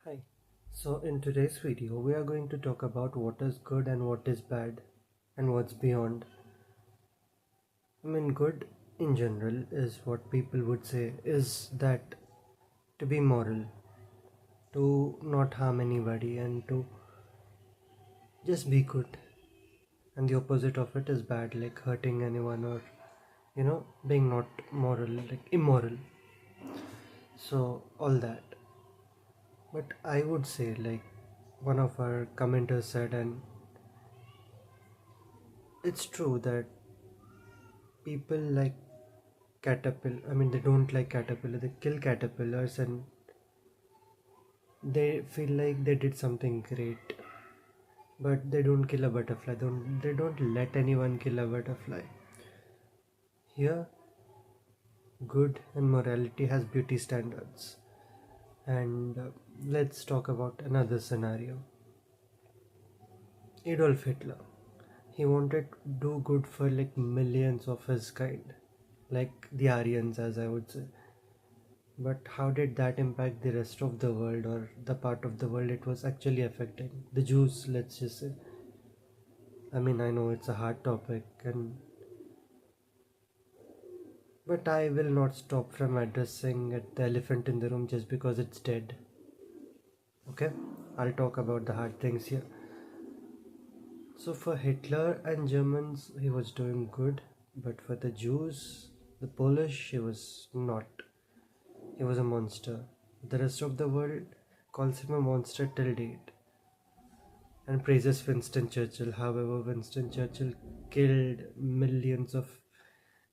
Hi. So in today's video, we are going to talk about what is good and what is bad and what's beyond. Good in general is what people would say is that to be moral, to not harm anybody, and to just be good. And the opposite of it is bad, like hurting anyone or, being not moral, like immoral. So, all that. But I would say, like one of our commenters said, and it's true that people like caterpillar, they don't like caterpillar, they kill caterpillars and they feel like they did something great, but they don't kill a butterfly, they don't let anyone kill a butterfly. Here, good and morality has beauty standards. And let's talk about another scenario. Adolf Hitler, he wanted to do good for like millions of his kind, like the Aryans, as I would say. But how did that impact the rest of the world, or the part of the world it was actually affecting? The Jews, let's just say. I know it's a hard topic, and but I will not stop from addressing the elephant in the room just because it's dead. Okay? I'll talk about the hard things here. So for Hitler and Germans, he was doing good, but for the Jews, the Polish, he was not. He was a monster. The rest of the world calls him a monster till date and praises Winston Churchill. However, Winston Churchill killed millions of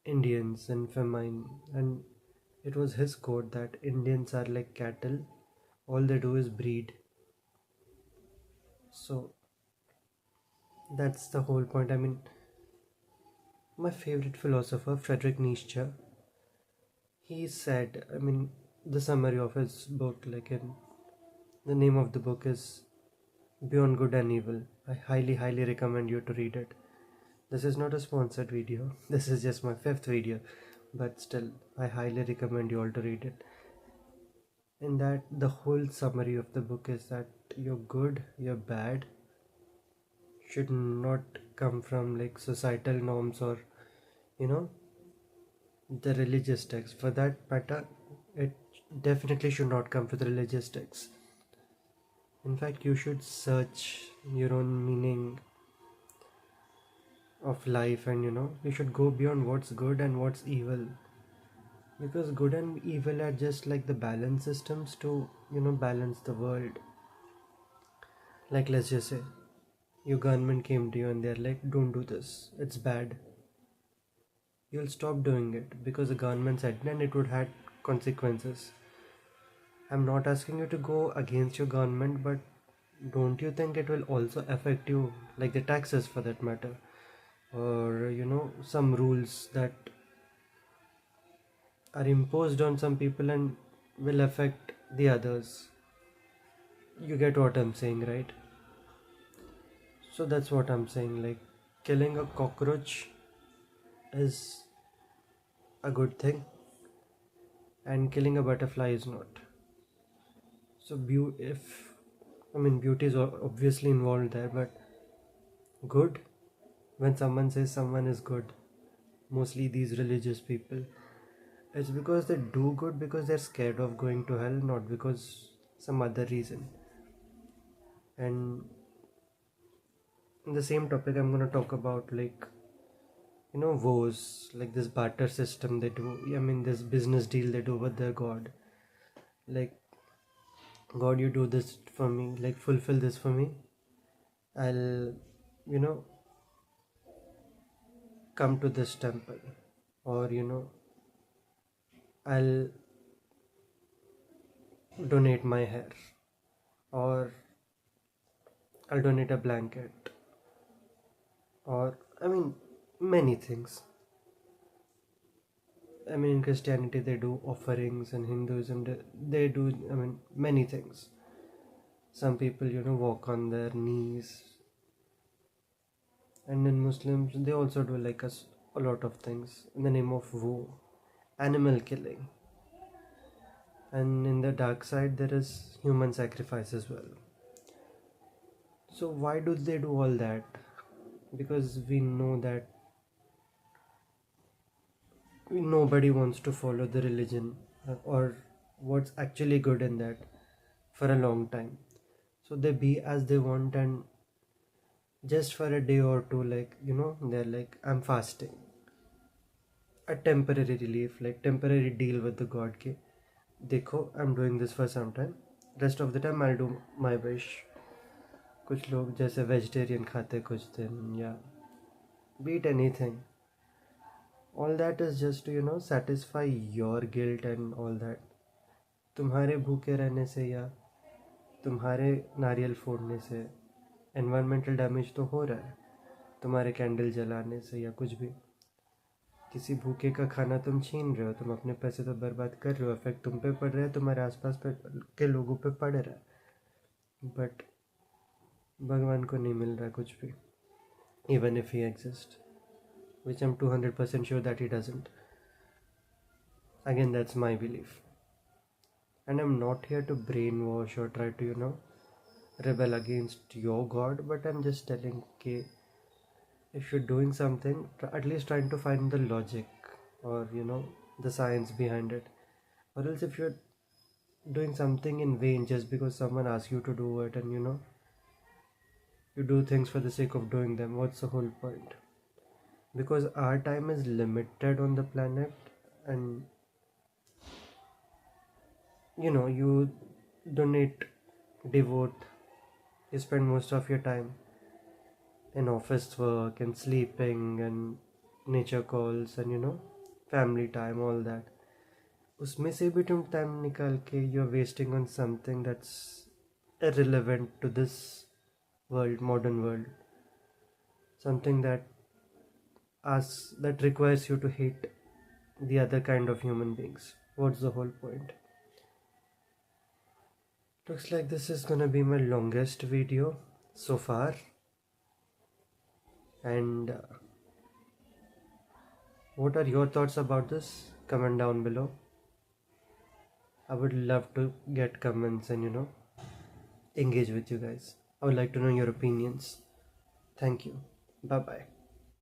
Indians in famine, and it was his quote that Indians are like cattle, all they do is breed. So that's the whole point. My favorite philosopher, Friedrich Nietzsche, he said, the summary of his book, the name of the book is Beyond Good and Evil. I highly recommend you to read it. This is not a sponsored video, this is just my fifth video, but still, I highly recommend you all to read it. In that, the whole summary of the book is that you're good, you're bad, should not come from like societal norms or, you know, the religious text. For that matter, it definitely should not come from the religious text. In fact, you should search your own meaning of life, and you should go beyond what's good and what's evil, because good and evil are just like the balance systems to balance the world. Like, let's just say your government came to you and they're like, don't do this, it's bad. You'll stop doing it because the government said it and it would have consequences. I'm not asking you to go against your government, but don't you think it will also affect you, like the taxes for that matter, or some rules that are imposed on some people and will affect the others? You get what I'm saying, right? So that's what I'm saying, like killing a cockroach is a good thing and killing a butterfly is not. So beauty is obviously involved there, but good, when someone says someone is good, mostly these religious people, it's because they do good because they're scared of going to hell, not because some other reason. And in the same topic, I'm going to talk about, like, woes, like this barter system they do. This business deal they do with their god. Like, God, you do this for me, like fulfill this for me, I'll you know come to this temple, or I'll donate my hair, or I'll donate a blanket, or many things. In Christianity they do offerings, and Hinduism they do many things. Some people walk on their knees, and in Muslims they also do like a lot of things in the name of war, animal killing. and in the dark side there is human sacrifice as well. So why do they do all that? Because we know that nobody wants to follow the religion or what's actually good in that for a long time. So they be as they want, and just for a day or two, like they're like, I'm fasting, a temporary relief, like temporary deal with the god ke देखो I'm doing this for some time, rest of the time I'll do my wish. कुछ लोग जैसे vegetarian खाते कुछ दिन, या beat anything. All that is just to satisfy your guilt and all that. तुम्हारे भूखे रहने से या तुम्हारे नारियल फोड़ने से एनवायरमेंटल डैमेज तो हो रहा है, तुम्हारे कैंडल जलाने से या कुछ भी। किसी भूखे का खाना तुम छीन रहे हो, तुम अपने पैसे तो बर्बाद कर रहे हो, इफेक्ट तुम पे पड़ रहा है, तुम्हारे आसपास के लोगों पे पड़ रहा है, बट भगवान को नहीं मिल रहा कुछ भी, even if he exist, which I'm 200% sure that he doesn't. Again, that's my belief. And I'm not here to brainwash or try to, rebel against your God, but I'm just telling, okay, if you're doing something, at least trying to find the logic or, the science behind it. Or else if you're doing something in vain just because someone asks you to do it, and, you do things for the sake of doing them, what's the whole point? Because our time is limited on the planet, and you donate, devote, you spend most of your time in office work and sleeping and nature calls and family time, all that. उसमें से भी तुम time निकाल के you're wasting on something that's irrelevant to this world, modern world, something that requires you to hate the other kind of human beings. What's the whole point? Looks like this is gonna be my longest video so far, and what are your thoughts about this? Comment down below. I would love to get comments and engage with you guys. I would like to know your opinions. Thank you. Bye bye.